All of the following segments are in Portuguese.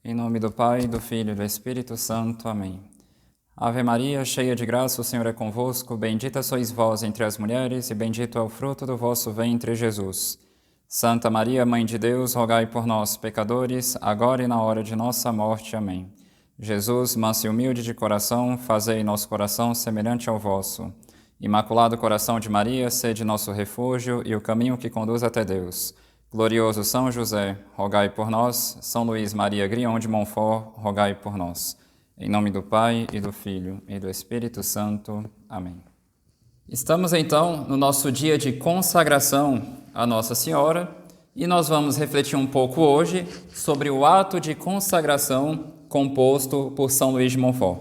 Em nome do Pai, do Filho e do Espírito Santo. Amém. Ave Maria, cheia de graça, o Senhor é convosco. Bendita sois vós entre as mulheres, e bendito é o fruto do vosso ventre, Jesus. Santa Maria, Mãe de Deus, rogai por nós, pecadores, agora e na hora de nossa morte. Amém. Jesus, manso e humilde de coração, fazei nosso coração semelhante ao vosso. Imaculado coração de Maria, sede nosso refúgio e o caminho que conduz até Deus. Glorioso São José, rogai por nós. São Luís Maria Grião de Montfort, rogai por nós. Em nome do Pai, e do Filho, e do Espírito Santo. Amém. Estamos então no nosso dia de consagração a Nossa Senhora e nós vamos refletir um pouco hoje sobre o ato de consagração composto por São Luís de Montfort.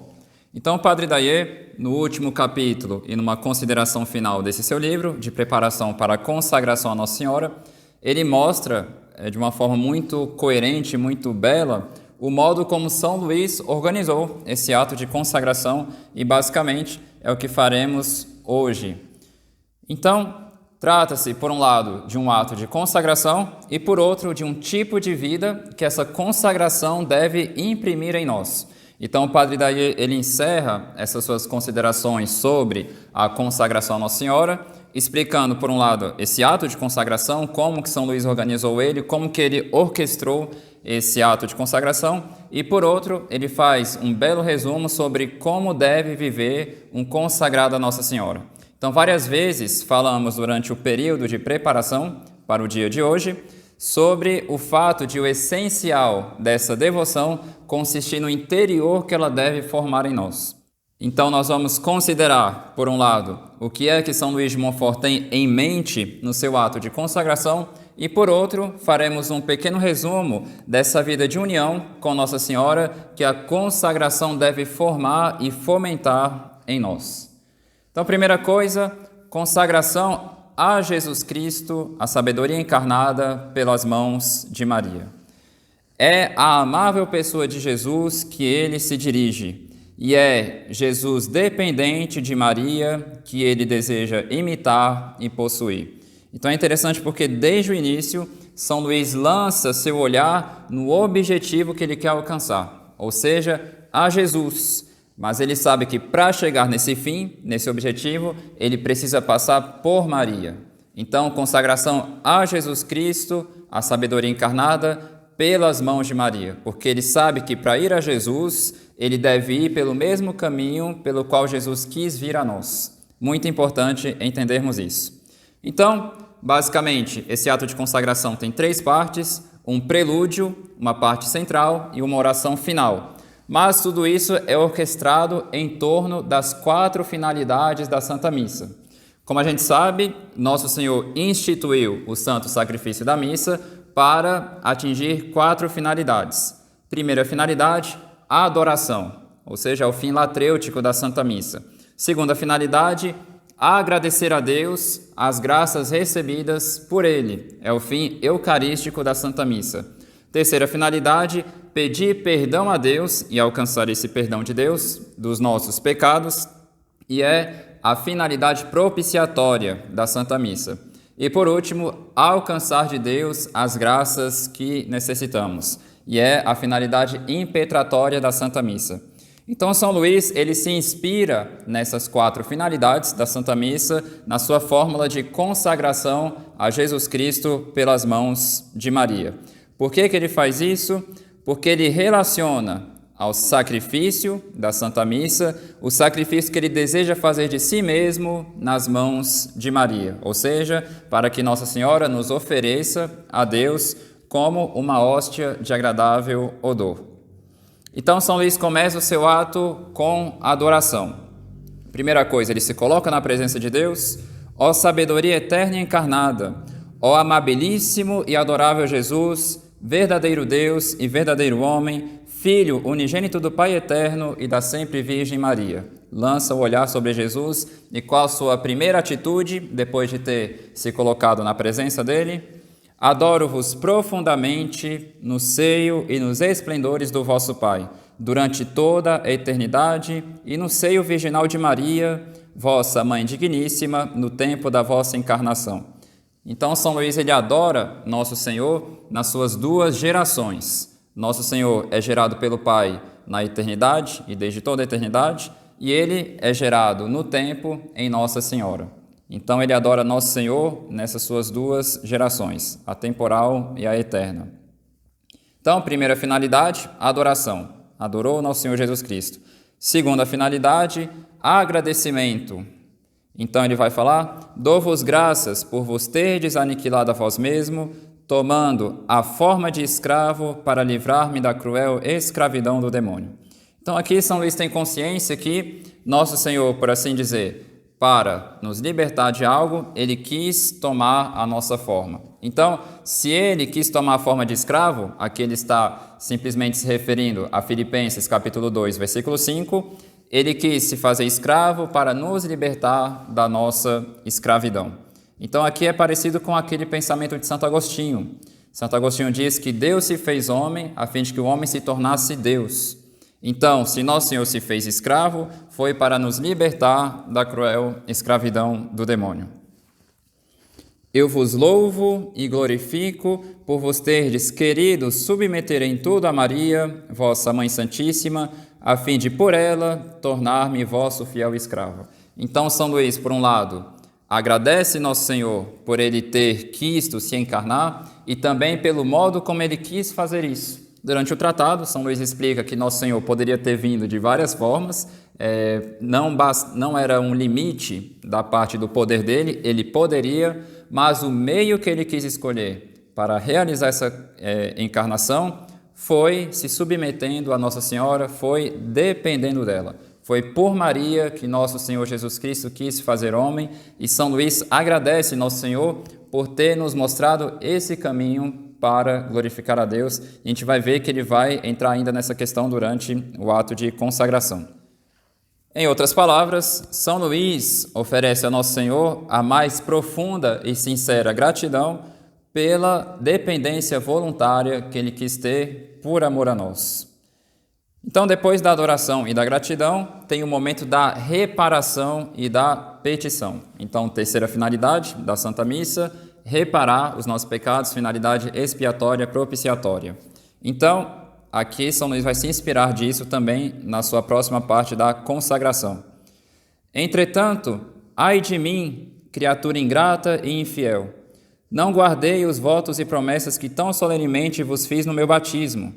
Então, o Padre Dayer, no último capítulo e numa consideração final desse seu livro, de preparação para a consagração a Nossa Senhora, ele mostra, de uma forma muito coerente, muito bela, o modo como São Luís organizou esse ato de consagração e, basicamente, é o que faremos hoje. Então, trata-se, por um lado, de um ato de consagração e, por outro, de um tipo de vida que essa consagração deve imprimir em nós. Então, o Padre Dayer, ele encerra essas suas considerações sobre a consagração a Nossa Senhora, explicando, por um lado, esse ato de consagração, como que São Luís organizou ele, como que ele orquestrou esse ato de consagração, e, por outro, ele faz um belo resumo sobre como deve viver um consagrado a Nossa Senhora. Então, várias vezes falamos durante o período de preparação para o dia de hoje sobre o fato de o essencial dessa devoção consistir no interior que ela deve formar em nós. Então, nós vamos considerar, por um lado, o que é que São Luís de Montfort tem em mente no seu ato de consagração e, por outro, faremos um pequeno resumo dessa vida de união com Nossa Senhora que a consagração deve formar e fomentar em nós. Então, primeira coisa, consagração a Jesus Cristo, a sabedoria encarnada pelas mãos de Maria. É a amável pessoa de Jesus que ele se dirige, e é Jesus dependente de Maria que ele deseja imitar e possuir. Então é interessante porque desde o início São Luís lança seu olhar no objetivo que ele quer alcançar, ou seja, a Jesus. Mas ele sabe que para chegar nesse fim, nesse objetivo, ele precisa passar por Maria. Então, consagração a Jesus Cristo, a sabedoria encarnada, pelas mãos de Maria, porque ele sabe que para ir a Jesus, ele deve ir pelo mesmo caminho pelo qual Jesus quis vir a nós. Muito importante entendermos isso. Então, basicamente, esse ato de consagração tem 3 partes, um prelúdio, uma parte central e uma oração final. Mas tudo isso é orquestrado em torno das 4 finalidades da Santa Missa. Como a gente sabe, Nosso Senhor instituiu o Santo Sacrifício da Missa para atingir 4 finalidades. Primeira finalidade, a adoração, ou seja, o fim latrêutico da Santa Missa. Segunda finalidade, agradecer a Deus as graças recebidas por Ele. É o fim eucarístico da Santa Missa. Terceira finalidade, pedir perdão a Deus e alcançar esse perdão de Deus dos nossos pecados. E é a finalidade propiciatória da Santa Missa. E por último, alcançar de Deus as graças que necessitamos. E é a finalidade impetratória da Santa Missa. Então, São Luís, ele se inspira nessas 4 finalidades da Santa Missa, na sua fórmula de consagração a Jesus Cristo pelas mãos de Maria. Por que ele faz isso? Porque ele relaciona ao sacrifício da Santa Missa, o sacrifício que ele deseja fazer de si mesmo nas mãos de Maria, ou seja, para que Nossa Senhora nos ofereça a Deus como uma hóstia de agradável odor. Então, São Luís começa o seu ato com adoração. Primeira coisa, ele se coloca na presença de Deus, ó sabedoria eterna e encarnada, ó amabilíssimo e adorável Jesus, verdadeiro Deus e verdadeiro homem, Filho unigênito do Pai eterno e da sempre Virgem Maria. Lança o olhar sobre Jesus e qual sua primeira atitude, depois de ter se colocado na presença dele? Adoro-vos profundamente no seio e nos esplendores do vosso Pai, durante toda a eternidade e no seio virginal de Maria, vossa Mãe Digníssima, no tempo da vossa encarnação. Então, São Luís ele adora Nosso Senhor nas suas duas gerações. Nosso Senhor é gerado pelo Pai na eternidade e desde toda a eternidade, e ele é gerado no tempo em Nossa Senhora. Então, ele adora Nosso Senhor nessas suas duas gerações, a temporal e a eterna. Então, primeira finalidade, a adoração. Adorou Nosso Senhor Jesus Cristo. Segunda finalidade, agradecimento. Então, ele vai falar: dou-vos graças por vos terdes aniquilado a vós mesmo, tomando a forma de escravo para livrar-me da cruel escravidão do demônio. Então, aqui São Luís tem consciência que Nosso Senhor, por assim dizer, para nos libertar de algo, ele quis tomar a nossa forma. Então, se ele quis tomar a forma de escravo, aqui ele está simplesmente se referindo a Filipenses capítulo 2, versículo 5, ele quis se fazer escravo para nos libertar da nossa escravidão. Então, aqui é parecido com aquele pensamento de Santo Agostinho. Santo Agostinho diz que Deus se fez homem a fim de que o homem se tornasse Deus. Então, se Nosso Senhor se fez escravo, foi para nos libertar da cruel escravidão do demônio. Eu vos louvo e glorifico por vos terdes querido submeter em tudo a Maria, vossa Mãe Santíssima, a fim de por ela tornar-me vosso fiel escravo. Então, São Luís, por um lado, agradece Nosso Senhor por ele ter quisto se encarnar e também pelo modo como ele quis fazer isso. Durante o tratado, São Luís explica que Nosso Senhor poderia ter vindo de várias formas, não era um limite da parte do poder dele, ele poderia, mas o meio que ele quis escolher para realizar essa encarnação foi se submetendo a Nossa Senhora, foi dependendo dela. Foi por Maria que Nosso Senhor Jesus Cristo quis se fazer homem, e São Luís agradece Nosso Senhor por ter nos mostrado esse caminho para glorificar a Deus. E a gente vai ver que ele vai entrar ainda nessa questão durante o ato de consagração. Em outras palavras, São Luís oferece a Nosso Senhor a mais profunda e sincera gratidão pela dependência voluntária que ele quis ter por amor a nós. Então, depois da adoração e da gratidão, tem o momento da reparação e da petição. Então, terceira finalidade da Santa Missa, reparar os nossos pecados, finalidade expiatória, propiciatória. Então, aqui São Luís vai se inspirar disso também na sua próxima parte da consagração. Entretanto, ai de mim, criatura ingrata e infiel, não guardei os votos e promessas que tão solenemente vos fiz no meu batismo.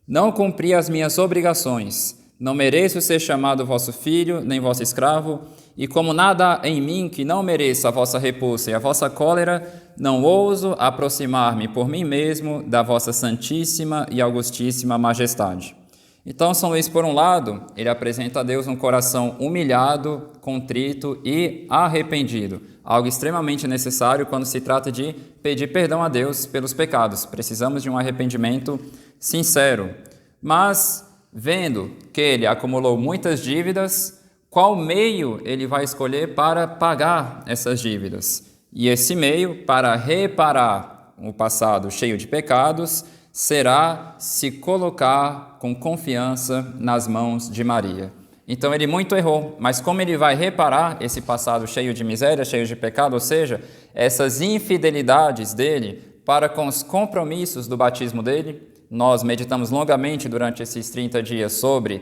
Não cumpri as minhas obrigações, não mereço ser chamado vosso filho, nem vosso escravo, e como nada há em mim que não mereça a vossa repulsa e a vossa cólera, não ouso aproximar-me por mim mesmo da vossa santíssima e augustíssima majestade. Então, São Luís, por um lado, ele apresenta a Deus um coração humilhado, contrito e arrependido, algo extremamente necessário quando se trata de pedir perdão a Deus pelos pecados. Precisamos de um arrependimento sincero. Mas, vendo que ele acumulou muitas dívidas, qual meio ele vai escolher para pagar essas dívidas? E esse meio, para reparar o passado cheio de pecados, será se colocar com confiança nas mãos de Maria. Então ele muito errou, mas como ele vai reparar esse passado cheio de miséria, cheio de pecado, ou seja, essas infidelidades dele para com os compromissos do batismo dele? Nós meditamos longamente durante esses 30 dias sobre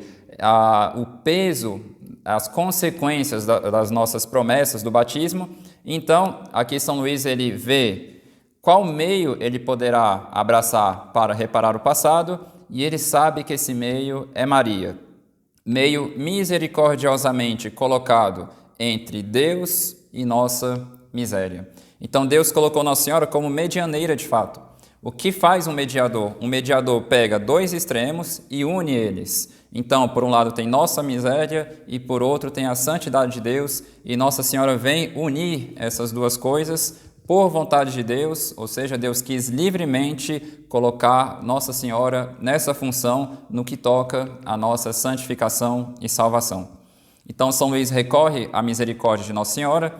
o peso, as consequências das nossas promessas do batismo. Então, aqui São Luís ele vê qual meio ele poderá abraçar para reparar o passado, e ele sabe que esse meio é Maria, meio misericordiosamente colocado entre Deus e nossa miséria. Então, Deus colocou Nossa Senhora como medianeira de fato. O que faz um mediador? Um mediador pega dois extremos e une eles. Então, por um lado tem nossa miséria e por outro tem a santidade de Deus, e Nossa Senhora vem unir essas duas coisas por vontade de Deus, ou seja, Deus quis livremente colocar Nossa Senhora nessa função no que toca à nossa santificação e salvação. Então, São Luís recorre à misericórdia de Nossa Senhora.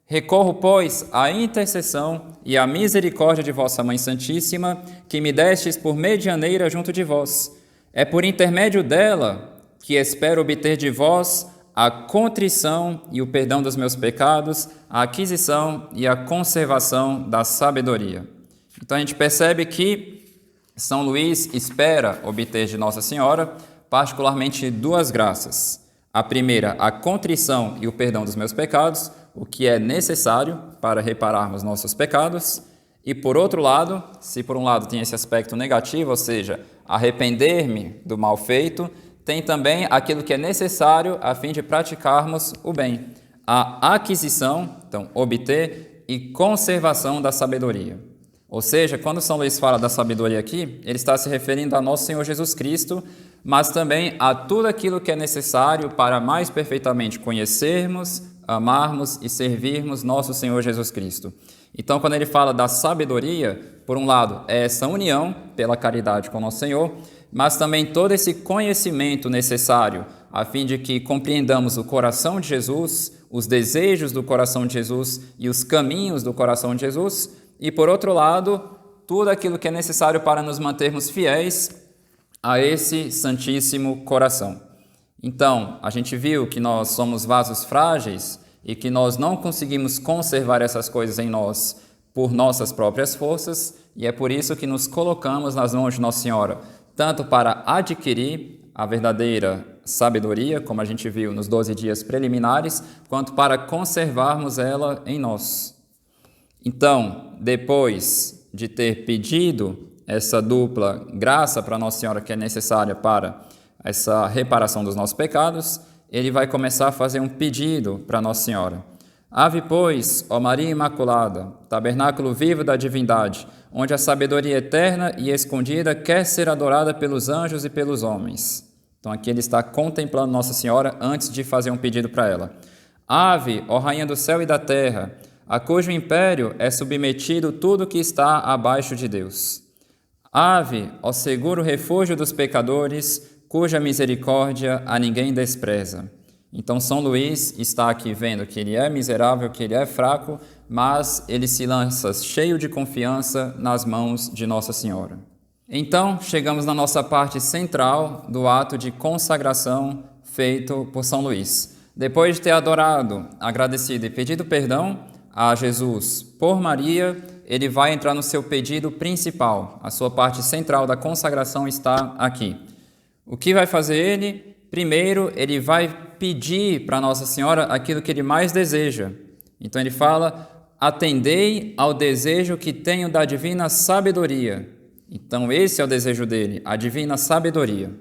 Recorro, pois, à intercessão e à misericórdia de vossa Mãe Santíssima, que me destes por medianeira junto de vós. É por intermédio dela que espero obter de vós a contrição e o perdão dos meus pecados, a aquisição e a conservação da sabedoria. Então a gente percebe que São Luís espera obter de Nossa Senhora particularmente duas graças. A primeira, a contrição e o perdão dos meus pecados, o que é necessário para repararmos nossos pecados. E por outro lado, se por um lado tem esse aspecto negativo, ou seja, arrepender-me do mal feito, tem também aquilo que é necessário a fim de praticarmos o bem, a aquisição, então, obter e conservação da sabedoria. Ou seja, quando São Luís fala da sabedoria aqui, ele está se referindo a nosso Senhor Jesus Cristo, mas também a tudo aquilo que é necessário para mais perfeitamente conhecermos, amarmos e servirmos nosso Senhor Jesus Cristo. Então, quando ele fala da sabedoria, por um lado, é essa união pela caridade com nosso Senhor, mas também todo esse conhecimento necessário a fim de que compreendamos o coração de Jesus, os desejos do coração de Jesus e os caminhos do coração de Jesus, e por outro lado, tudo aquilo que é necessário para nos mantermos fiéis a esse Santíssimo Coração. Então, a gente viu que nós somos vasos frágeis e que nós não conseguimos conservar essas coisas em nós por nossas próprias forças, e é por isso que nos colocamos nas mãos de Nossa Senhora, tanto para adquirir a verdadeira sabedoria, como a gente viu nos 12 dias preliminares, quanto para conservarmos ela em nós. Então, depois de ter pedido essa dupla graça para Nossa Senhora que é necessária para essa reparação dos nossos pecados, ele vai começar a fazer um pedido para Nossa Senhora. Ave, pois, ó Maria Imaculada, tabernáculo vivo da divindade, onde a sabedoria eterna e escondida quer ser adorada pelos anjos e pelos homens. Então aqui ele está contemplando Nossa Senhora antes de fazer um pedido para ela. Ave, ó Rainha do céu e da terra, a cujo império é submetido tudo que está abaixo de Deus. Ave, ó seguro refúgio dos pecadores, cuja misericórdia a ninguém despreza. Então, São Luís está aqui vendo que ele é miserável, que ele é fraco, mas ele se lança cheio de confiança nas mãos de Nossa Senhora. Então, chegamos na nossa parte central do ato de consagração feito por São Luís. Depois de ter adorado, agradecido e pedido perdão a Jesus por Maria, ele vai entrar no seu pedido principal. A sua parte central da consagração está aqui. O que vai fazer ele? Primeiro, ele vai pedir para Nossa Senhora aquilo que ele mais deseja. Então ele fala, atendei ao desejo que tenho da divina sabedoria. Então esse é o desejo dele, a divina sabedoria.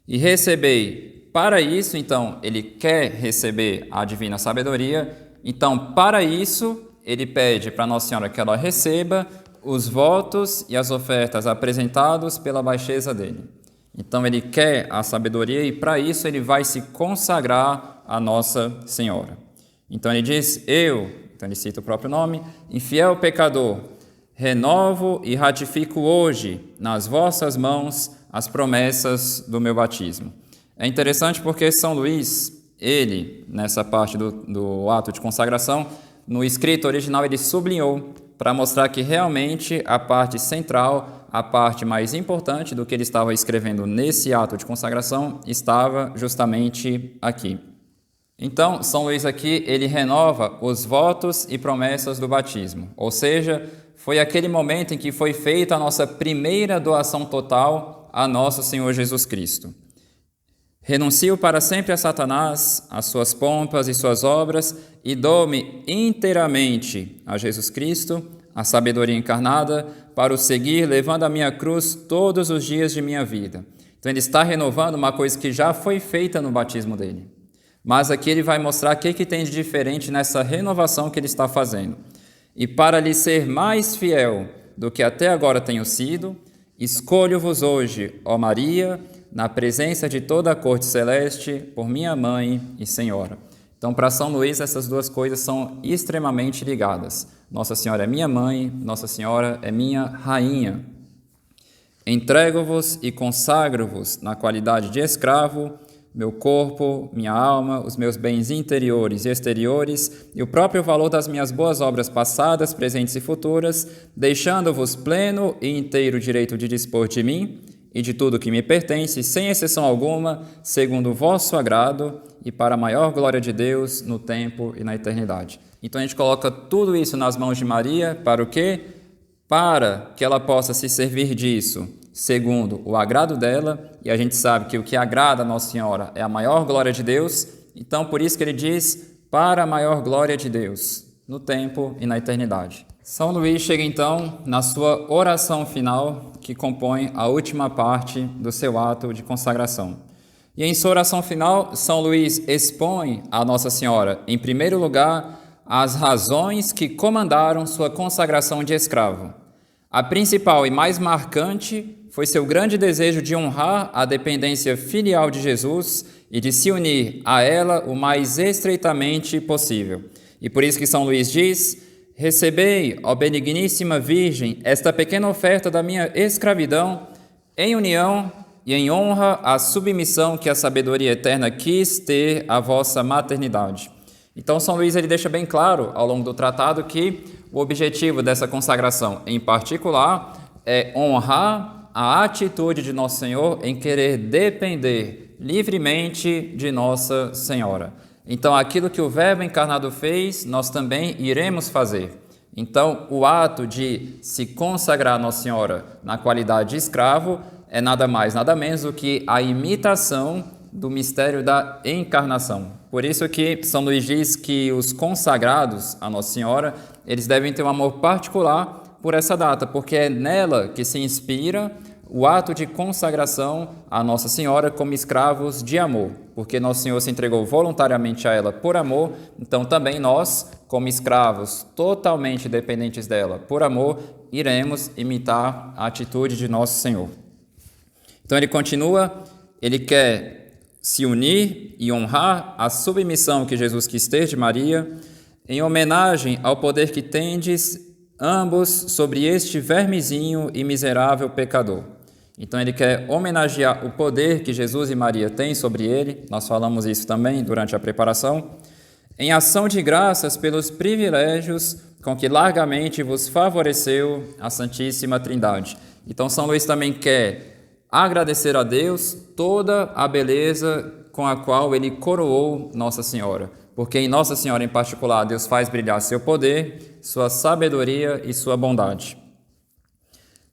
E recebei, para isso, então, ele quer receber a divina sabedoria, então para isso ele pede para Nossa Senhora que ela receba os votos e as ofertas apresentados pela baixeza dele. Então ele quer a sabedoria e para isso ele vai se consagrar a Nossa Senhora. Então ele diz, então ele cita o próprio nome, infiel pecador, renovo e ratifico hoje nas vossas mãos as promessas do meu batismo. É interessante porque São Luís, ele, nessa parte do ato de consagração, no escrito original ele sublinhou para mostrar que realmente a parte central, a parte mais importante do que ele estava escrevendo nesse ato de consagração estava justamente aqui. Então, São Luís aqui, ele renova os votos e promessas do batismo, ou seja, foi aquele momento em que foi feita a nossa primeira doação total a nosso Senhor Jesus Cristo. Renuncio para sempre a Satanás, as suas pompas e suas obras, e dou-me inteiramente a Jesus Cristo, a sabedoria encarnada, para o seguir, levando a minha cruz todos os dias de minha vida. Então ele está renovando uma coisa que já foi feita no batismo dele. Mas aqui ele vai mostrar o que tem de diferente nessa renovação que ele está fazendo. E para lhe ser mais fiel do que até agora tenho sido, escolho-vos hoje, ó Maria, na presença de toda a corte celeste, por minha mãe e Senhora. Então, para São Luís, essas duas coisas são extremamente ligadas. Nossa Senhora é minha mãe, Nossa Senhora é minha rainha. Entrego-vos e consagro-vos na qualidade de escravo, meu corpo, minha alma, os meus bens interiores e exteriores e o próprio valor das minhas boas obras passadas, presentes e futuras, deixando-vos pleno e inteiro direito de dispor de mim e de tudo que me pertence, sem exceção alguma, segundo o vosso agrado e para a maior glória de Deus no tempo e na eternidade. Então a gente coloca tudo isso nas mãos de Maria, para o quê? Para que ela possa se servir disso segundo o agrado dela, e a gente sabe que o que agrada a Nossa Senhora é a maior glória de Deus, então por isso que ele diz, para a maior glória de Deus, no tempo e na eternidade. São Luís chega então na sua oração final, que compõe a última parte do seu ato de consagração. E em sua oração final, São Luís expõe a Nossa Senhora, em primeiro lugar, as razões que comandaram sua consagração de escravo. A principal e mais marcante foi seu grande desejo de honrar a dependência filial de Jesus e de se unir a ela o mais estreitamente possível. E por isso que São Luís diz: recebei, ó benigníssima Virgem, esta pequena oferta da minha escravidão, em união e em honra à submissão que a sabedoria eterna quis ter à vossa maternidade. Então, São Luís ele deixa bem claro, ao longo do tratado, que o objetivo dessa consagração, em particular, é honrar a atitude de Nosso Senhor em querer depender livremente de Nossa Senhora. Então, aquilo que o Verbo encarnado fez, nós também iremos fazer. Então, o ato de se consagrar a Nossa Senhora na qualidade de escravo é nada mais, nada menos do que a imitação do mistério da encarnação. Por isso que São Luís diz que os consagrados a Nossa Senhora, eles devem ter um amor particular por essa data, porque é nela que se inspira o ato de consagração a Nossa Senhora como escravos de amor, porque Nosso Senhor se entregou voluntariamente a ela por amor, então também nós, como escravos totalmente dependentes dela por amor, iremos imitar a atitude de Nosso Senhor. Então ele continua, ele quer se unir e honrar a submissão que Jesus quis ter de Maria, em homenagem ao poder que tendes ambos sobre este vermezinho e miserável pecador. Então ele quer homenagear o poder que Jesus e Maria têm sobre ele, nós falamos isso também durante a preparação, em ação de graças pelos privilégios com que largamente vos favoreceu a Santíssima Trindade. Então São Luís também quer agradecer a Deus toda a beleza com a qual ele coroou Nossa Senhora, porque em Nossa Senhora em particular Deus faz brilhar seu poder, sua sabedoria e sua bondade.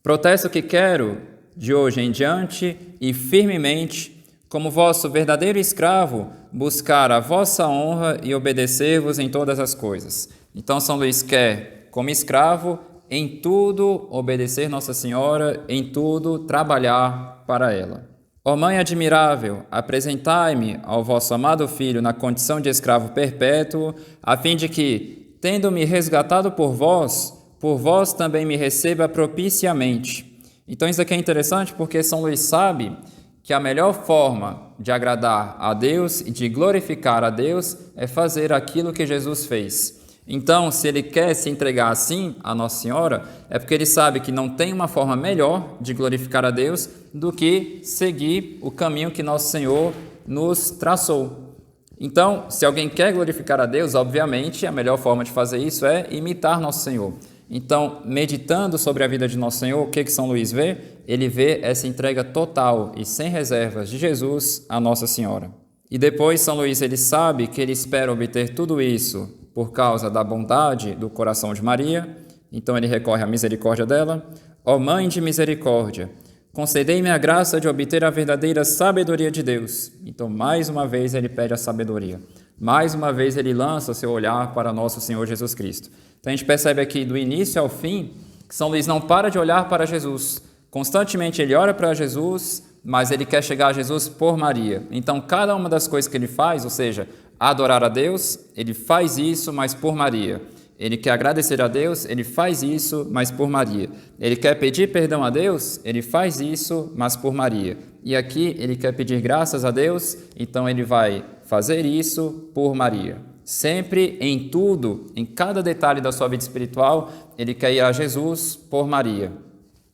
Protesto que quero, de hoje em diante e firmemente, como vosso verdadeiro escravo, buscar a vossa honra e obedecer-vos em todas as coisas. Então São Luís quer, como escravo, em tudo obedecer Nossa Senhora, em tudo trabalhar para ela. Ó Mãe admirável, apresentai-me ao vosso amado Filho na condição de escravo perpétuo, a fim de que, tendo-me resgatado por vós também me receba propiciamente. Então isso aqui é interessante porque São Luís sabe que a melhor forma de agradar a Deus e de glorificar a Deus é fazer aquilo que Jesus fez. Então, se ele quer se entregar assim a Nossa Senhora, é porque ele sabe que não tem uma forma melhor de glorificar a Deus do que seguir o caminho que Nosso Senhor nos traçou. Então, se alguém quer glorificar a Deus, obviamente, a melhor forma de fazer isso é imitar Nosso Senhor. Então, meditando sobre a vida de Nosso Senhor, o que São Luís vê? Ele vê essa entrega total e sem reservas de Jesus a Nossa Senhora. E depois, São Luís ele sabe que ele espera obter tudo isso por causa da bondade do coração de Maria, então ele recorre à misericórdia dela. Ó Mãe de misericórdia, concedei-me a graça de obter a verdadeira sabedoria de Deus. Então, mais uma vez, ele pede a sabedoria. Mais uma vez, ele lança seu olhar para nosso Senhor Jesus Cristo. Então, a gente percebe aqui, do início ao fim, que São Luís não para de olhar para Jesus. Constantemente ele ora para Jesus, mas ele quer chegar a Jesus por Maria. Então, cada uma das coisas que ele faz, ou seja, adorar a Deus, ele faz isso, mas por Maria. Ele quer agradecer a Deus, ele faz isso, mas por Maria. Ele quer pedir perdão a Deus, ele faz isso, mas por Maria. E aqui ele quer pedir graças a Deus, então ele vai fazer isso por Maria. Sempre, em tudo, em cada detalhe da sua vida espiritual, ele quer ir a Jesus por Maria.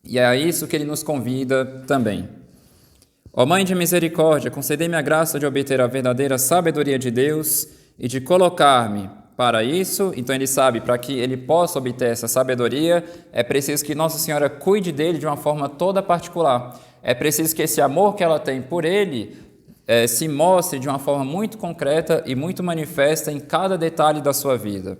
E é a isso que ele nos convida também. Ó Mãe de misericórdia, concedei-me a graça de obter a verdadeira sabedoria de Deus e de colocar-me para isso. Então ele sabe, para que ele possa obter essa sabedoria, é preciso que Nossa Senhora cuide dele de uma forma toda particular. é preciso que esse amor que ela tem por ele se mostre de uma forma muito concreta e muito manifesta em cada detalhe da sua vida.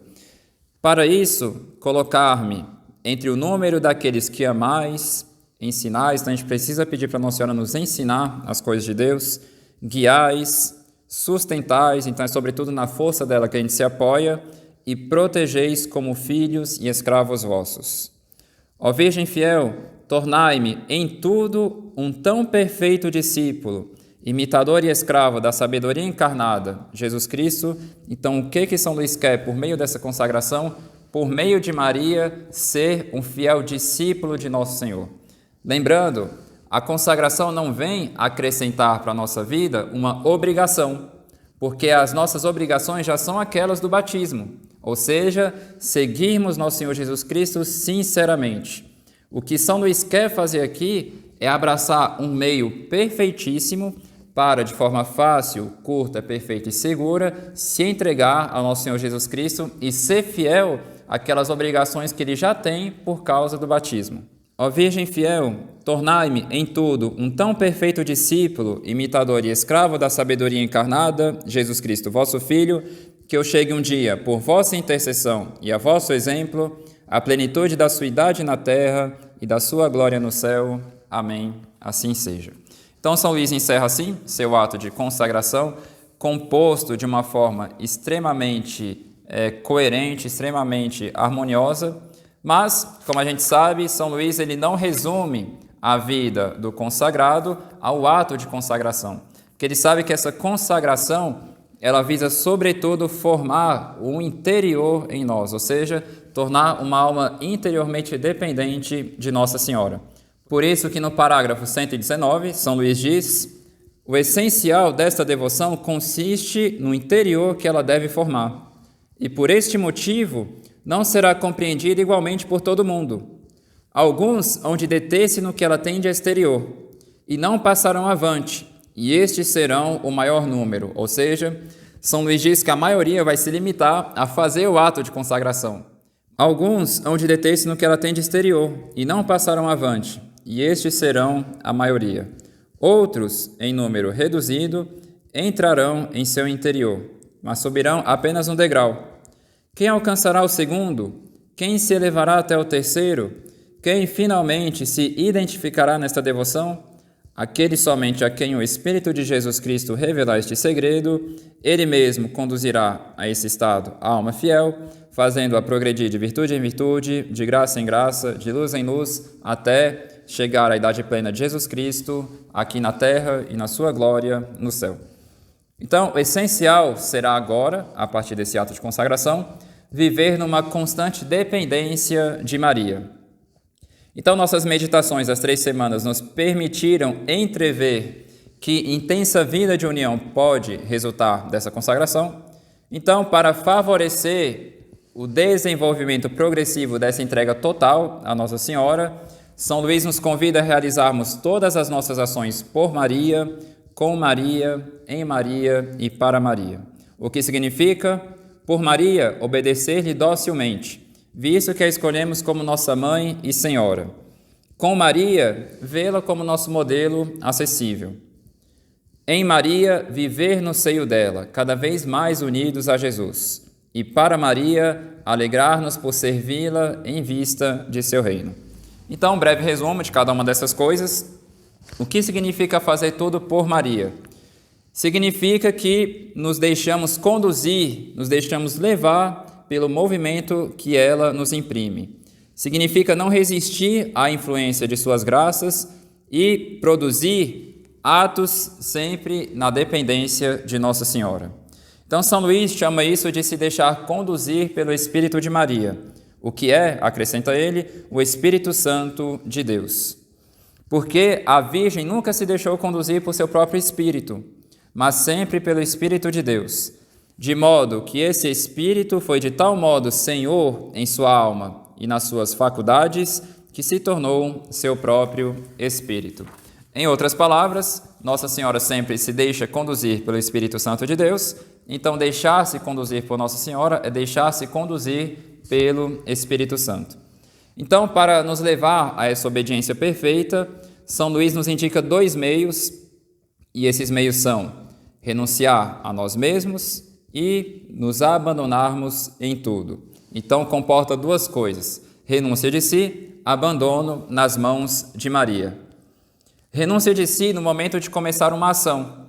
Para isso, colocar-me entre o número daqueles que amais, ensinais, então a gente precisa pedir para Nossa Senhora nos ensinar as coisas de Deus, guiais, sustentais, então é sobretudo na força dela que a gente se apoia, e protegeis como filhos e escravos vossos. Ó Virgem fiel, tornai-me em tudo um tão perfeito discípulo, imitador e escravo da sabedoria encarnada, Jesus Cristo. Então, o que São Luís quer por meio dessa consagração? Por meio de Maria, ser um fiel discípulo de Nosso Senhor. Lembrando, a consagração não vem acrescentar para a nossa vida uma obrigação, porque as nossas obrigações já são aquelas do batismo, ou seja, seguirmos Nosso Senhor Jesus Cristo sinceramente. O que São Luís quer fazer aqui é abraçar um meio perfeitíssimo para, de forma fácil, curta, perfeita e segura, se entregar ao Nosso Senhor Jesus Cristo e ser fiel àquelas obrigações que ele já tem por causa do batismo. Ó Virgem fiel, tornai-me em tudo um tão perfeito discípulo, imitador e escravo da sabedoria encarnada, Jesus Cristo, vosso Filho, que eu chegue um dia, por vossa intercessão e a vosso exemplo, à plenitude da sua idade na terra e da sua glória no céu. Amém. Assim seja. Então, São Luís encerra assim seu ato de consagração, composto de uma forma extremamente coerente, extremamente harmoniosa, mas, como a gente sabe, São Luís ele não resume a vida do consagrado ao ato de consagração, porque ele sabe que essa consagração ela visa, sobretudo, formar o interior em nós, ou seja, tornar uma alma interiormente dependente de Nossa Senhora. Por isso que no parágrafo 119, São Luís diz: o essencial desta devoção consiste no interior que ela deve formar, e por este motivo não será compreendida igualmente por todo mundo. Alguns hão de deter-se no que ela tem de exterior, e não passarão avante, e estes serão o maior número. Ou seja, São Luís diz que a maioria vai se limitar a fazer o ato de consagração. Alguns hão de deter-se no que ela tem de exterior, e não passarão avante, e estes serão a maioria. Outros, em número reduzido, entrarão em seu interior, mas subirão apenas um degrau. Quem alcançará o segundo? Quem se elevará até o terceiro? Quem finalmente se identificará nesta devoção? Aquele somente a quem o Espírito de Jesus Cristo revelar este segredo, ele mesmo conduzirá a esse estado a alma fiel, fazendo-a progredir de virtude em virtude, de graça em graça, de luz em luz, até chegar à idade plena de Jesus Cristo, aqui na terra e na sua glória no céu. Então, o essencial será agora, a partir desse ato de consagração, viver numa constante dependência de Maria. Então, nossas meditações das 3 semanas nos permitiram entrever que intensa vida de união pode resultar dessa consagração. Então, para favorecer o desenvolvimento progressivo dessa entrega total à Nossa Senhora, São Luís nos convida a realizarmos todas as nossas ações por Maria, com Maria, em Maria e para Maria. O que significa, por Maria, obedecer-lhe docilmente, visto que a escolhemos como nossa mãe e senhora. Com Maria, vê-la como nosso modelo acessível. Em Maria, viver no seio dela, cada vez mais unidos a Jesus. E para Maria, alegrar-nos por servi-la em vista de seu reino. Então, um breve resumo de cada uma dessas coisas. O que significa fazer tudo por Maria? Significa que nos deixamos conduzir, nos deixamos levar pelo movimento que ela nos imprime. Significa não resistir à influência de suas graças e produzir atos sempre na dependência de Nossa Senhora. Então, São Luís chama isso de se deixar conduzir pelo Espírito de Maria, o que é, acrescenta ele, o Espírito Santo de Deus. Porque a Virgem nunca se deixou conduzir por seu próprio Espírito, mas sempre pelo Espírito de Deus, de modo que esse Espírito foi de tal modo Senhor em sua alma e nas suas faculdades, que se tornou seu próprio Espírito. Em outras palavras, Nossa Senhora sempre se deixa conduzir pelo Espírito Santo de Deus, então deixar-se conduzir por Nossa Senhora é deixar-se conduzir pelo Espírito Santo. Então, para nos levar a essa obediência perfeita, São Luís nos indica 2 meios, e esses meios são renunciar a nós mesmos e nos abandonarmos em tudo. Então, comporta 2 coisas: renúncia de si, abandono nas mãos de Maria. Renúncia de si no momento de começar uma ação.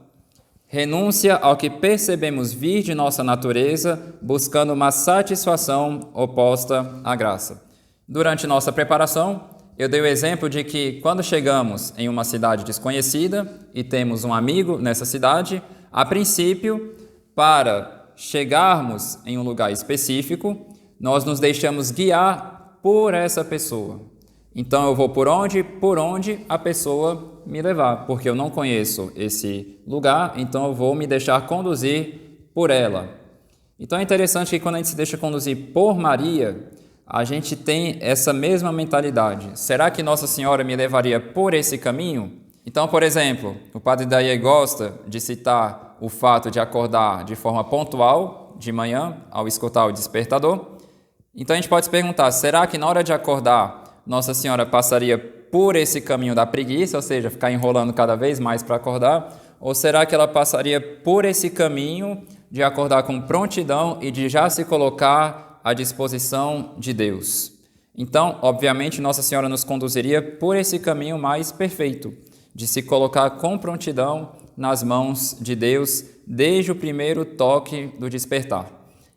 Renúncia ao que percebemos vir de nossa natureza, buscando uma satisfação oposta à graça. Durante nossa preparação, eu dei o exemplo de que quando chegamos em uma cidade desconhecida e temos um amigo nessa cidade, a princípio, para chegarmos em um lugar específico, nós nos deixamos guiar por essa pessoa. Então eu vou por onde a pessoa me levar, porque eu não conheço esse lugar, então eu vou me deixar conduzir por ela. Então é interessante que quando a gente se deixa conduzir por Maria, a gente tem essa mesma mentalidade. Será que Nossa Senhora me levaria por esse caminho? Então, por exemplo, o Padre Daí gosta de citar o fato de acordar de forma pontual de manhã ao escutar o despertador. Então a gente pode se perguntar, será que na hora de acordar Nossa Senhora passaria por esse caminho da preguiça, ou seja, ficar enrolando cada vez mais para acordar? Ou será que ela passaria por esse caminho de acordar com prontidão e de já se colocar à disposição de Deus? Então, obviamente, Nossa Senhora nos conduziria por esse caminho mais perfeito, de se colocar com prontidão nas mãos de Deus desde o primeiro toque do despertar.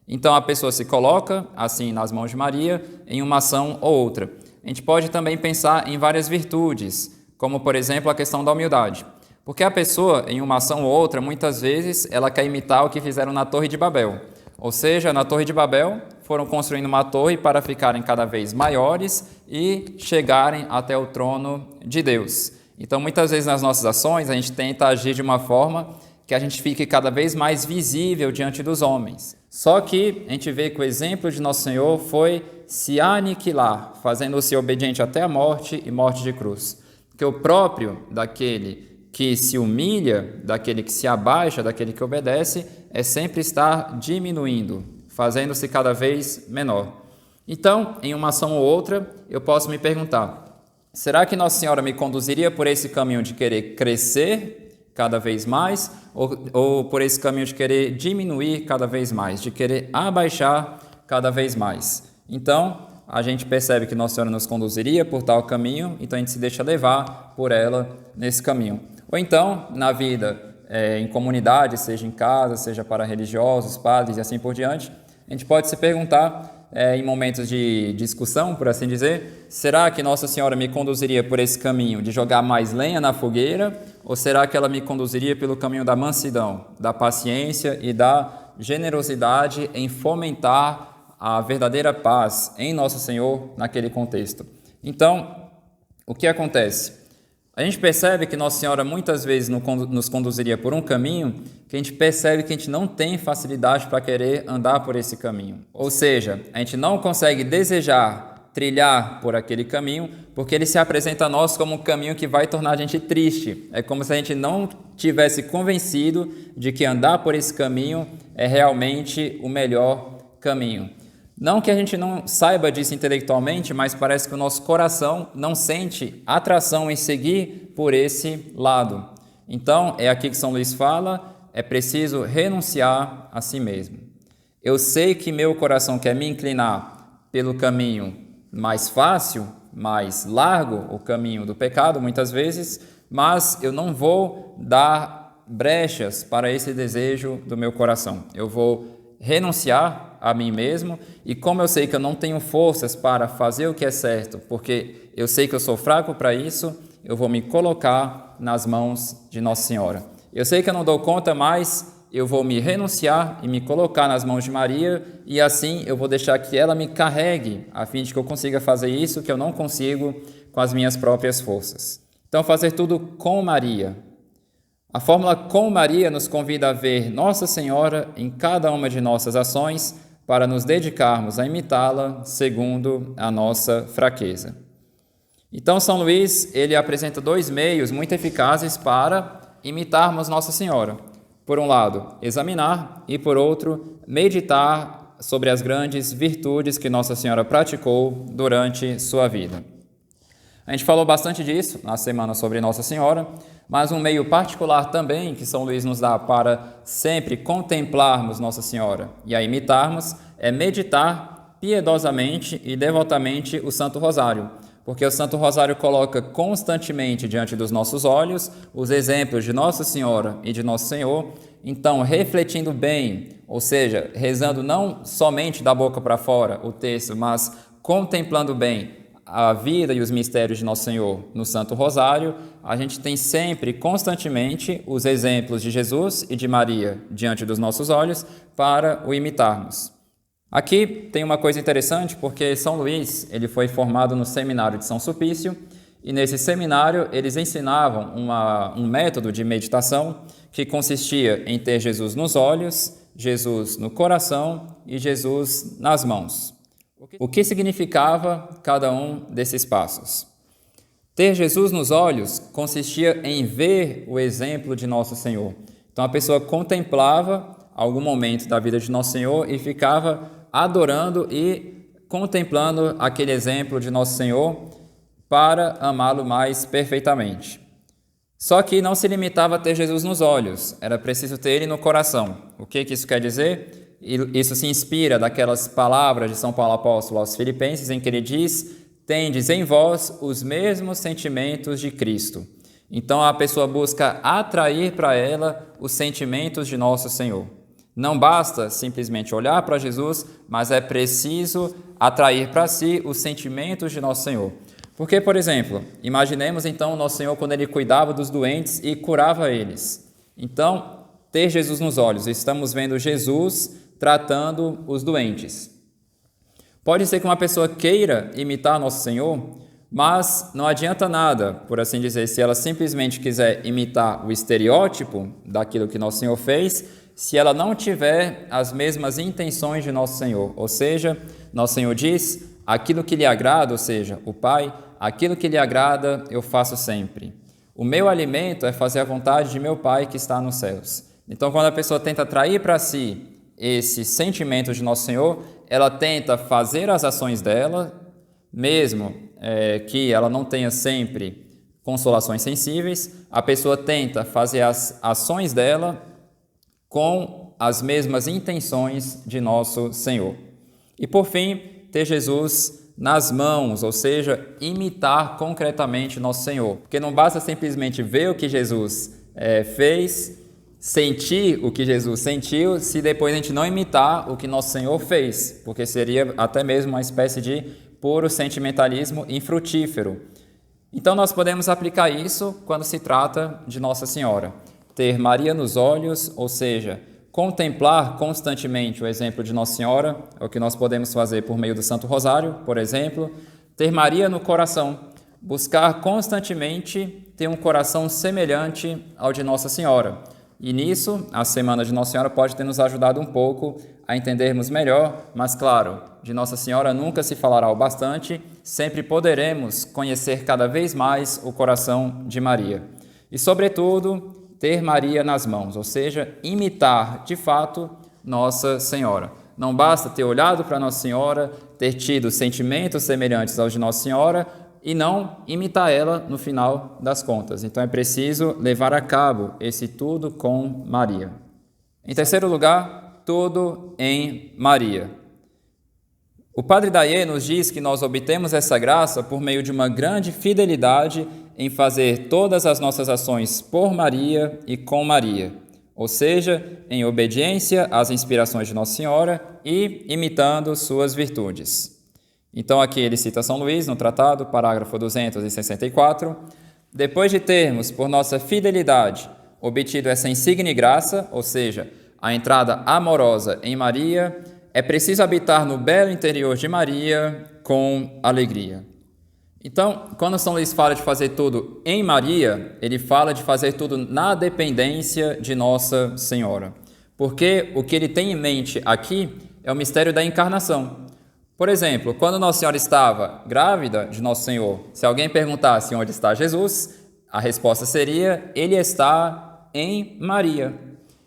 Então, a pessoa se coloca, assim, nas mãos de Maria, em uma ação ou outra. A gente pode também pensar em várias virtudes, como, por exemplo, a questão da humildade. Porque a pessoa, em uma ação ou outra, muitas vezes, ela quer imitar o que fizeram na Torre de Babel. Ou seja, na Torre de Babel, foram construindo uma torre para ficarem cada vez maiores e chegarem até o trono de Deus. Então, muitas vezes, nas nossas ações, a gente tenta agir de uma forma que a gente fique cada vez mais visível diante dos homens. Só que a gente vê que o exemplo de Nosso Senhor foi se aniquilar, fazendo-se obediente até a morte e morte de cruz. Porque o próprio daquele que se humilha, daquele que se abaixa, daquele que obedece, é sempre estar diminuindo, fazendo-se cada vez menor. Então, em uma ação ou outra, eu posso me perguntar, será que Nossa Senhora me conduziria por esse caminho de querer crescer cada vez mais, ou por esse caminho de querer diminuir cada vez mais, de querer abaixar cada vez mais? Então, a gente percebe que Nossa Senhora nos conduziria por tal caminho, então a gente se deixa levar por ela nesse caminho. Ou então, na vida, em comunidade, seja em casa, seja para religiosos, padres e assim por diante, a gente pode se perguntar, em momentos de discussão, por assim dizer, será que Nossa Senhora me conduziria por esse caminho de jogar mais lenha na fogueira, ou será que ela me conduziria pelo caminho da mansidão, da paciência e da generosidade em fomentar a verdadeira paz em Nosso Senhor naquele contexto? Então, o que acontece? A gente percebe que Nossa Senhora muitas vezes nos conduziria por um caminho que a gente percebe que a gente não tem facilidade para querer andar por esse caminho. Ou seja, a gente não consegue desejar trilhar por aquele caminho porque ele se apresenta a nós como um caminho que vai tornar a gente triste. É como se a gente não tivesse convencido de que andar por esse caminho é realmente o melhor caminho. Não que a gente não saiba disso intelectualmente, mas parece que o nosso coração não sente atração em seguir por esse lado. Então, é aqui que São Luís fala, é preciso renunciar a si mesmo. Eu sei que meu coração quer me inclinar pelo caminho mais fácil, mais largo, o caminho do pecado, muitas vezes, mas eu não vou dar brechas para esse desejo do meu coração. Eu vou renunciar a mim mesmo, e como eu sei que eu não tenho forças para fazer o que é certo, porque eu sei que eu sou fraco para isso, eu vou me colocar nas mãos de Nossa Senhora. Eu sei que eu não dou conta mais, eu vou me renunciar e me colocar nas mãos de Maria, e assim eu vou deixar que ela me carregue, a fim de que eu consiga fazer isso que eu não consigo com as minhas próprias forças. Então, fazer tudo com Maria. A fórmula com Maria nos convida a ver Nossa Senhora em cada uma de nossas ações para nos dedicarmos a imitá-la segundo a nossa fraqueza. Então, São Luís, ele apresenta 2 meios muito eficazes para imitarmos Nossa Senhora. Por um lado, examinar e, por outro, meditar sobre as grandes virtudes que Nossa Senhora praticou durante sua vida. A gente falou bastante disso na semana sobre Nossa Senhora, mas um meio particular também que São Luís nos dá para sempre contemplarmos Nossa Senhora e a imitarmos é meditar piedosamente e devotamente o Santo Rosário, porque o Santo Rosário coloca constantemente diante dos nossos olhos os exemplos de Nossa Senhora e de Nosso Senhor, então refletindo bem, ou seja, rezando não somente da boca para fora o texto, mas contemplando bem a vida e os mistérios de Nosso Senhor no Santo Rosário, a gente tem sempre, constantemente, os exemplos de Jesus e de Maria diante dos nossos olhos para o imitarmos. Aqui tem uma coisa interessante, porque São Luís ele foi formado no seminário de São Sulpício, e nesse seminário eles ensinavam um método de meditação que consistia em ter Jesus nos olhos, Jesus no coração e Jesus nas mãos. O que significava cada um desses passos? Ter Jesus nos olhos consistia em ver o exemplo de Nosso Senhor. Então a pessoa contemplava algum momento da vida de Nosso Senhor e ficava adorando e contemplando aquele exemplo de Nosso Senhor para amá-lo mais perfeitamente. Só que não se limitava a ter Jesus nos olhos, era preciso ter Ele no coração. O que isso quer dizer? Isso se inspira daquelas palavras de São Paulo Apóstolo aos Filipenses, em que ele diz: tendes em vós os mesmos sentimentos de Cristo. Então a pessoa busca atrair para ela os sentimentos de Nosso Senhor. Não basta simplesmente olhar para Jesus, mas é preciso atrair para si os sentimentos de Nosso Senhor. Porque, por exemplo, imaginemos então Nosso Senhor quando Ele cuidava dos doentes e curava eles. Então, ter Jesus nos olhos, estamos vendo Jesus tratando os doentes. Pode ser que uma pessoa queira imitar Nosso Senhor, mas não adianta nada, por assim dizer, se ela simplesmente quiser imitar o estereótipo daquilo que Nosso Senhor fez, se ela não tiver as mesmas intenções de Nosso Senhor. Ou seja, Nosso Senhor diz: aquilo que lhe agrada, ou seja, o Pai, aquilo que lhe agrada eu faço sempre. O meu alimento é fazer a vontade de meu Pai que está nos céus. Então, quando a pessoa tenta atrair para si esse sentimento de Nosso Senhor, ela tenta fazer as ações dela, mesmo que ela não tenha sempre consolações sensíveis, a pessoa tenta fazer as ações dela com as mesmas intenções de Nosso Senhor. E por fim, ter Jesus nas mãos, ou seja, imitar concretamente Nosso Senhor. Porque não basta simplesmente ver o que Jesus fez, sentir o que Jesus sentiu, se depois a gente não imitar o que Nosso Senhor fez, porque seria até mesmo uma espécie de puro sentimentalismo infrutífero. Então nós podemos aplicar isso quando se trata de Nossa Senhora. Ter Maria nos olhos, ou seja, contemplar constantemente o exemplo de Nossa Senhora, é o que nós podemos fazer por meio do Santo Rosário, por exemplo. Ter Maria no coração, buscar constantemente ter um coração semelhante ao de Nossa Senhora. E nisso, a Semana de Nossa Senhora pode ter nos ajudado um pouco a entendermos melhor, mas claro, de Nossa Senhora nunca se falará o bastante, sempre poderemos conhecer cada vez mais o coração de Maria. E, sobretudo, ter Maria nas mãos, ou seja, imitar de fato Nossa Senhora. Não basta ter olhado para Nossa Senhora, ter tido sentimentos semelhantes aos de Nossa Senhora, e não imitar ela no final das contas. Então é preciso levar a cabo esse tudo com Maria. Em terceiro lugar, tudo em Maria. O Padre Daier nos diz que nós obtemos essa graça por meio de uma grande fidelidade em fazer todas as nossas ações por Maria e com Maria, ou seja, em obediência às inspirações de Nossa Senhora e imitando suas virtudes. Então aqui ele cita São Luís no tratado, parágrafo 264. Depois de termos, por nossa fidelidade, obtido essa insigne graça, ou seja, a entrada amorosa em Maria, é preciso habitar no belo interior de Maria com alegria. Então, quando São Luís fala de fazer tudo em Maria, ele fala de fazer tudo na dependência de Nossa Senhora. Porque o que ele tem em mente aqui é o mistério da encarnação. Por exemplo, quando Nossa Senhora estava grávida de Nosso Senhor, se alguém perguntasse onde está Jesus, a resposta seria: Ele está em Maria.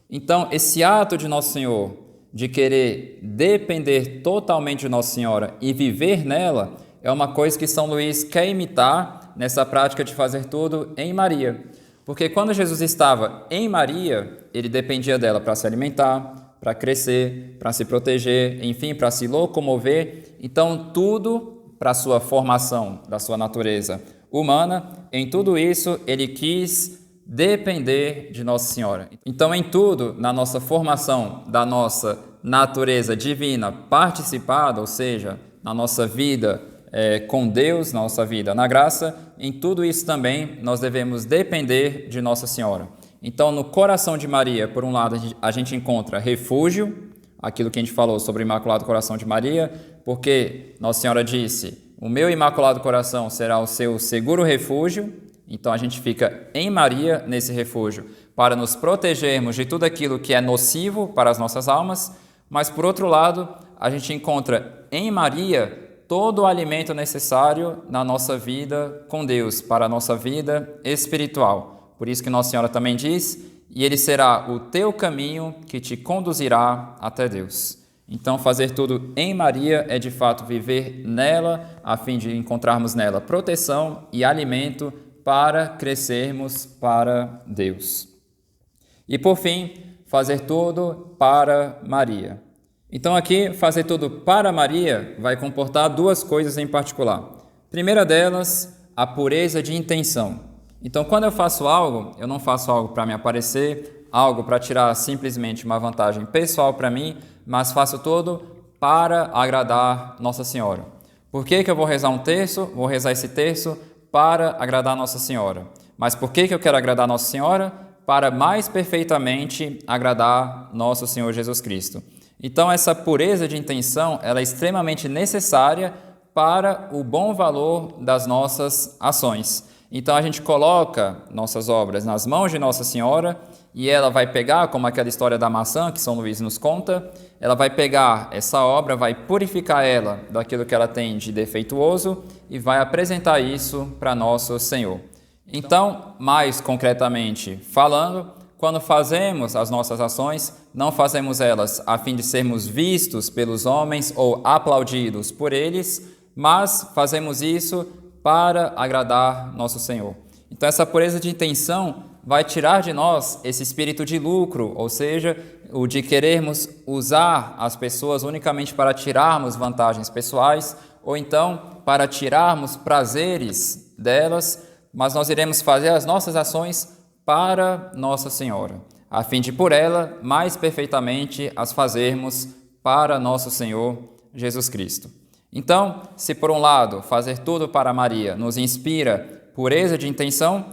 Então, esse ato de Nosso Senhor de querer depender totalmente de Nossa Senhora e viver nela é uma coisa que São Luís quer imitar nessa prática de fazer tudo em Maria. Porque quando Jesus estava em Maria, ele dependia dela para se alimentar, para crescer, para se proteger, enfim, para se locomover. Então, tudo para a sua formação da sua natureza humana, em tudo isso, ele quis depender de Nossa Senhora. Então, em tudo, na nossa formação da nossa natureza divina participada, ou seja, na nossa vida com Deus, na nossa vida na graça, em tudo isso também nós devemos depender de Nossa Senhora. Então, no coração de Maria, por um lado, a gente encontra refúgio, aquilo que a gente falou sobre o Imaculado Coração de Maria, porque Nossa Senhora disse: o meu Imaculado Coração será o seu seguro refúgio. Então, a gente fica em Maria, nesse refúgio, para nos protegermos de tudo aquilo que é nocivo para as nossas almas, mas, por outro lado, a gente encontra em Maria todo o alimento necessário na nossa vida com Deus, para a nossa vida espiritual. Por isso que Nossa Senhora também diz: e ele será o teu caminho que te conduzirá até Deus. Então, fazer tudo em Maria é, de fato, viver nela, a fim de encontrarmos nela proteção e alimento para crescermos para Deus. E, por fim, fazer tudo para Maria. Então, aqui, fazer tudo para Maria vai comportar duas coisas em particular. Primeira delas, a pureza de intenção. Então, quando eu faço algo, eu não faço algo para me aparecer, algo para tirar simplesmente uma vantagem pessoal para mim, mas faço tudo para agradar Nossa Senhora. Por que eu vou rezar um terço? Vou rezar esse terço para agradar Nossa Senhora. Mas por que eu quero agradar Nossa Senhora? Para mais perfeitamente agradar Nosso Senhor Jesus Cristo. Então, essa pureza de intenção ela é extremamente necessária para o bom valor das nossas ações. Então, a gente coloca nossas obras nas mãos de Nossa Senhora e ela vai pegar, como aquela história da maçã que São Luís nos conta, ela vai pegar essa obra, vai purificar ela daquilo que ela tem de defeituoso e vai apresentar isso para Nosso Senhor. Então, mais concretamente falando, quando fazemos as nossas ações, não fazemos elas a fim de sermos vistos pelos homens ou aplaudidos por eles, mas fazemos isso para agradar Nosso Senhor. Então, essa pureza de intenção vai tirar de nós esse espírito de lucro, ou seja, o de querermos usar as pessoas unicamente para tirarmos vantagens pessoais, ou então para tirarmos prazeres delas, mas nós iremos fazer as nossas ações para Nossa Senhora, a fim de por ela mais perfeitamente as fazermos para Nosso Senhor Jesus Cristo. Então, se por um lado fazer tudo para Maria nos inspira pureza de intenção,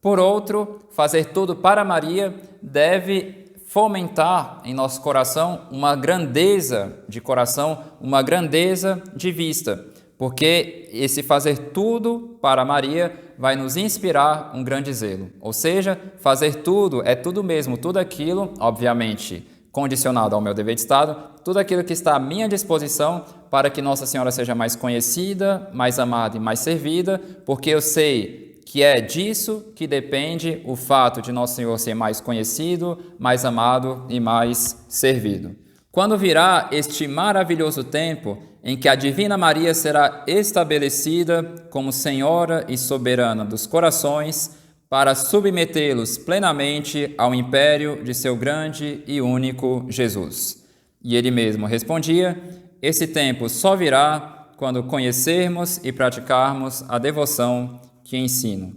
por outro, fazer tudo para Maria deve fomentar em nosso coração uma grandeza de coração, uma grandeza de vista, porque esse fazer tudo para Maria vai nos inspirar um grande zelo. Ou seja, fazer tudo é tudo mesmo, tudo aquilo, obviamente, condicionado ao meu dever de Estado, tudo aquilo que está à minha disposição para que Nossa Senhora seja mais conhecida, mais amada e mais servida, porque eu sei que é disso que depende o fato de Nosso Senhor ser mais conhecido, mais amado e mais servido. Quando virá este maravilhoso tempo em que a Divina Maria será estabelecida como Senhora e soberana dos corações, para submetê-los plenamente ao império de seu grande e único Jesus. E ele mesmo respondia: esse tempo só virá quando conhecermos e praticarmos a devoção que ensino.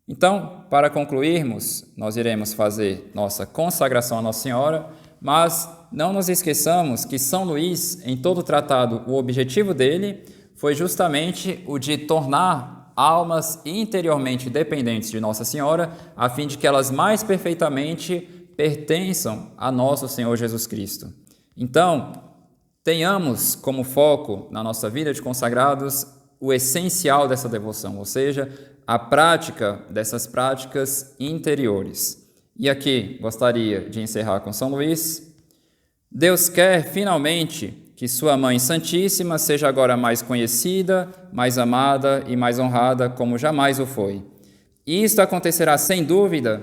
Então, para concluirmos, nós iremos fazer nossa consagração a Nossa Senhora, mas não nos esqueçamos que São Luís, em todo o tratado, o objetivo dele foi justamente o de tornar almas interiormente dependentes de Nossa Senhora, a fim de que elas mais perfeitamente pertençam a nosso Senhor Jesus Cristo. Então, tenhamos como foco na nossa vida de consagrados o essencial dessa devoção, ou seja, a prática dessas práticas interiores. E aqui gostaria de encerrar com São Luís. Deus quer finalmente que sua Mãe Santíssima seja agora mais conhecida, mais amada e mais honrada como jamais o foi. E isto acontecerá sem dúvida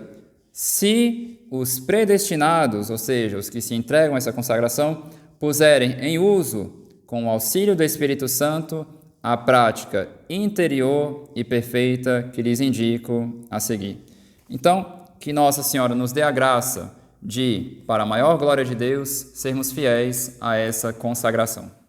se os predestinados, ou seja, os que se entregam a essa consagração, puserem em uso, com o auxílio do Espírito Santo, a prática interior e perfeita que lhes indico a seguir. Então, que Nossa Senhora nos dê a graça de, para a maior glória de Deus, sermos fiéis a essa consagração.